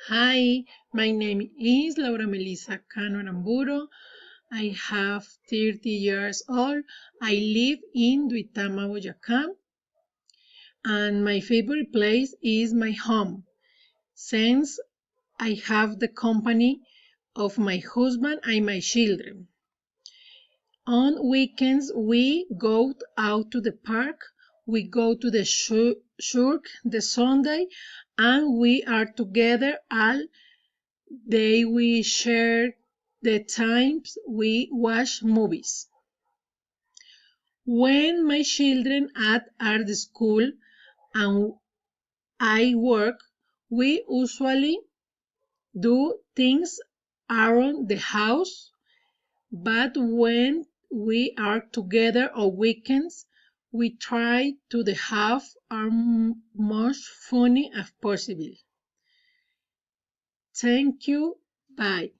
Hi, my name is Laura Melissa Cano Aramburo. I have 30 years old. I live in Duitama, Boyacá, and my favorite place is my home since I have the company of my husband and my children. On weekends, we go out to the park, we go to the church the Sunday, and we are together all day. We share the times we watch movies. When my children are at school and I work, we usually do things around the house, but when we are together on weekends, we try to have our most funny as possible. Thank you. Bye.